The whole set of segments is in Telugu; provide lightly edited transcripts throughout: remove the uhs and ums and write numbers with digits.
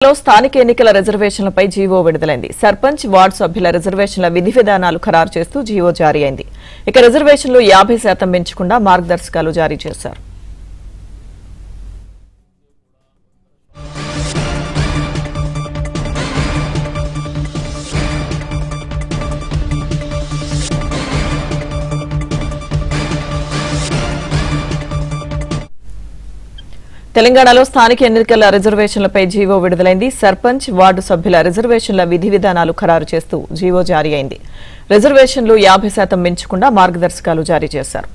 లో స్థానిక ఎన్నికల రిజర్వేషన్లపై జీవో విడుదలైంది. సర్పంచ్ వార్డు సభ్యుల రిజర్వేషన్ల విధి విధానాలు ఖరారు చేస్తూ జీవో జారీ అయింది. ఇక రిజర్వేషన్లు 50% పెంచకుండా మార్గదర్శకాలు జారీ చేశారు. తెలంగాణలో స్థానిక ఎన్నికల రిజర్వేషన్లపై జీవో విడుదలైంది. సర్పంచ్ వార్డు సభ్యుల రిజర్వేషన్ల విధి విధానాలు ఖరారు చేస్తూ జీవో జారీ అయింది. రిజర్వేషన్లు 50% పెంచకుండా మార్గదర్శకాలు జారీ చేశారు.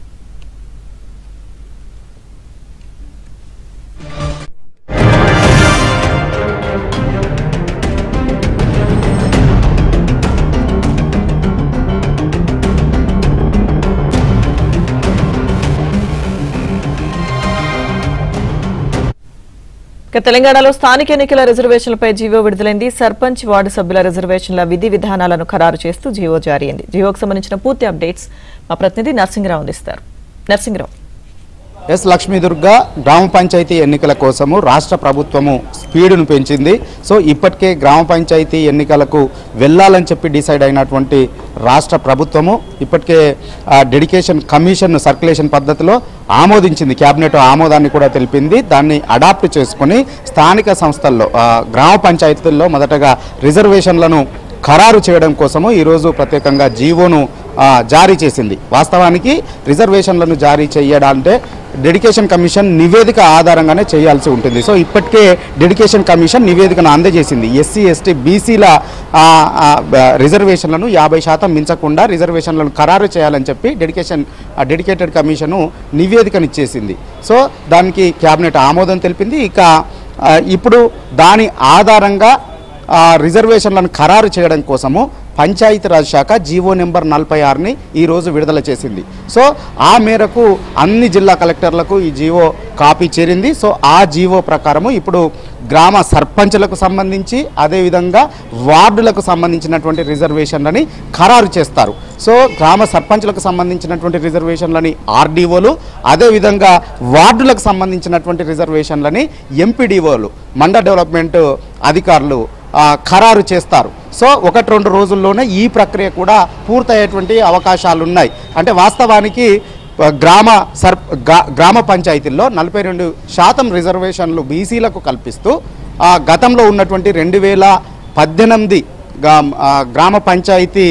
తెలంగాణలో స్థానిక ఎన్నికల రిజర్వేషన్లపై జీవో విడుదలైంది. సర్పంచ్ వార్డు సభ్యుల రిజర్వేషన్ల విధి విధానాలను ఖరారు చేస్తూ జీవో జారీ అయింది. జీవోకు సంబంధించిన పూర్తి అప్డేట్స్ మా ప్రతినిధి నర్సింగరావు అందిస్తారు. నర్సింగరావు. ఎస్ లక్ష్మీదుర్గ గ్రామ పంచాయతీ ఎన్నికల కోసము రాష్ట్ర ప్రభుత్వము స్పీడును పెంచింది. సో ఇప్పటికే గ్రామ పంచాయతీ ఎన్నికలకు వెళ్ళాలని చెప్పి డిసైడ్ అయినటువంటి రాష్ట్ర ప్రభుత్వము ఇప్పటికే డెడికేషన్ కమిషన్ సర్క్యులేషన్ పద్ధతిలో ఆమోదించింది. క్యాబినెట్ ఆమోదాన్ని కూడా తెలిపింది. దాన్ని అడాప్ట్ చేసుకుని స్థానిక సంస్థల్లో గ్రామ పంచాయతీల్లో మొదటగా రిజర్వేషన్లను ఖరారు చేయడం కోసము ఈరోజు ప్రత్యేకంగా జీవోను జారీ చేసింది. వాస్తవానికి రిజర్వేషన్లను జారీ చేయడాలంటే డెడికేషన్ కమిషన్ నివేదిక ఆధారంగానే చేయాల్సి ఉంటుంది. సో ఇప్పటికే డెడికేషన్ కమిషన్ నివేదికను అందజేసింది. ఎస్సీ ఎస్టీ బీసీల రిజర్వేషన్లను 50% మించకుండా రిజర్వేషన్లను ఖరారు చేయాలని చెప్పి డెడికేటెడ్ కమిషను నివేదికనిచ్చేసింది. సో దానికి క్యాబినెట్ ఆమోదం తెలిపింది. ఇక ఇప్పుడు దాని ఆధారంగా రిజర్వేషన్లను ఖరారు చేయడం కోసము పంచాయతీరాజ్ శాఖ జీవో నెంబర్ 46ని ఈరోజు విడుదల చేసింది. సో ఆ మేరకు అన్ని జిల్లా కలెక్టర్లకు ఈ జీవో కాపీ చేరింది. సో ఆ జీవో ప్రకారము ఇప్పుడు గ్రామ సర్పంచులకు సంబంధించి అదేవిధంగా వార్డులకు సంబంధించినటువంటి రిజర్వేషన్లని ఖరారు చేస్తారు. సో గ్రామ సర్పంచులకు సంబంధించినటువంటి రిజర్వేషన్లని ఆర్డీఓలు, అదేవిధంగా వార్డులకు సంబంధించినటువంటి రిజర్వేషన్లని ఎంపీడీఓలు, మండల డెవలప్మెంట్ అధికారులు ఖరారు చేస్తారు. సో 1-2 రోజుల్లోనే ఈ ప్రక్రియ కూడా పూర్తయ్యేటువంటి అవకాశాలు ఉన్నాయి. అంటే వాస్తవానికి గ్రామ పంచాయతీల్లో 42% రిజర్వేషన్లు బీసీలకు కల్పిస్తూ గతంలో ఉన్నటువంటి 2018 గ్రామ పంచాయతీ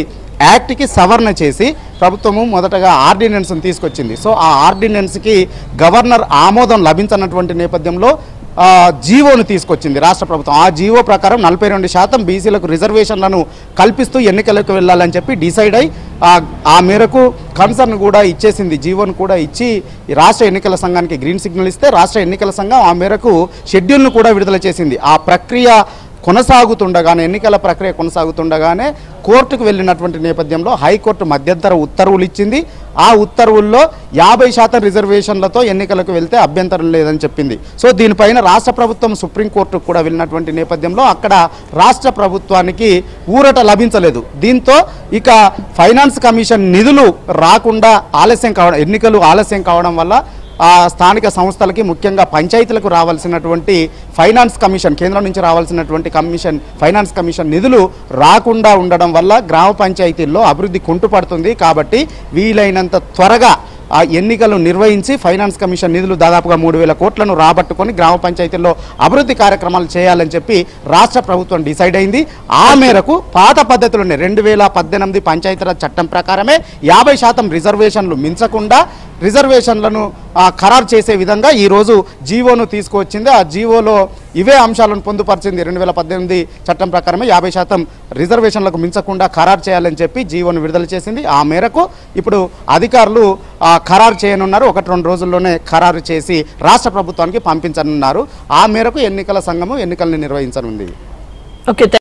యాక్ట్కి సవరణ చేసి ప్రభుత్వము మొదటగా ఆర్డినెన్స్ను తీసుకొచ్చింది. సో ఆ ఆర్డినెన్స్కి గవర్నర్ ఆమోదం లభించనటువంటి నేపథ్యంలో జీవోను తీసుకొచ్చింది రాష్ట్ర ప్రభుత్వం. ఆ జీవో ప్రకారం 42% బీసీలకు రిజర్వేషన్లను కల్పిస్తూ ఎన్నికలకు వెళ్ళాలని చెప్పి డిసైడ్ అయి ఆ మేరకు కన్సర్న్ కూడా ఇచ్చేసింది. జీవోను కూడా ఇచ్చి రాష్ట్ర ఎన్నికల సంఘానికి గ్రీన్ సిగ్నల్ ఇస్తే రాష్ట్ర ఎన్నికల సంఘం ఆ మేరకు షెడ్యూల్ను కూడా విడుదల చేసింది. ఆ ప్రక్రియ కొనసాగుతుండగానే ఎన్నికల ప్రక్రియ కొనసాగుతుండగానే కోర్టుకు వెళ్ళినటువంటి నేపథ్యంలో హైకోర్టు మధ్యంతర ఉత్తర్వులు ఇచ్చింది. ఆ ఉత్తర్వుల్లో 50% రిజర్వేషన్లతో ఎన్నికలకు వెళ్తే అభ్యంతరం లేదని చెప్పింది. సో దీనిపైన రాష్ట్ర ప్రభుత్వం సుప్రీంకోర్టుకు కూడా వెళ్ళినటువంటి నేపథ్యంలో అక్కడ రాష్ట్ర ప్రభుత్వానికి ఊరట లభించలేదు. దీంతో ఇక ఫైనాన్స్ కమిషన్ నిధులు రాకుండా ఎన్నికలు ఆలస్యం కావడం వల్ల స్థానిక సంస్థలకి ముఖ్యంగా పంచాయతీలకు రావాల్సినటువంటి ఫైనాన్స్ కమిషన్, కేంద్రం నుంచి రావాల్సినటువంటి ఫైనాన్స్ కమిషన్ నిధులు రాకుండా ఉండడం వల్ల గ్రామ పంచాయతీల్లో అభివృద్ధి కుంటుపడుతుంది. కాబట్టి వీలైనంత త్వరగా ఆ ఎన్నికలు నిర్వహించి ఫైనాన్స్ కమిషన్ నిధులు దాదాపుగా 3,000 కోట్లను రాబట్టుకొని గ్రామ పంచాయతీల్లో అభివృద్ధి కార్యక్రమాలు చేయాలని చెప్పి రాష్ట్ర ప్రభుత్వం డిసైడ్ అయింది. ఆ మేరకు పాత పద్ధతులునే 2018 పంచాయతీరాజ్ చట్టం ప్రకారమే 50% రిజర్వేషన్లు మించకుండా రిజర్వేషన్లను ఖరారు చేసే విధంగా ఈరోజు జీవోను తీసుకువచ్చింది. ఆ జీవోలో ఇవే అంశాలను పొందుపరిచింది. 2018 చట్టం ప్రకారమే 50% రిజర్వేషన్లకు మించకుండా ఖరారు చేయాలని చెప్పి జీవోను విడుదల చేసింది. ఆ మేరకు ఇప్పుడు అధికారులు ఖరారు చేయనున్నారు. 1-2 రోజుల్లోనే ఖరారు చేసి రాష్ట్ర ప్రభుత్వానికి పంపించనున్నారు. ఆ మేరకు ఎన్నికల సంఘము ఎన్నికలను నిర్వహించనుంది.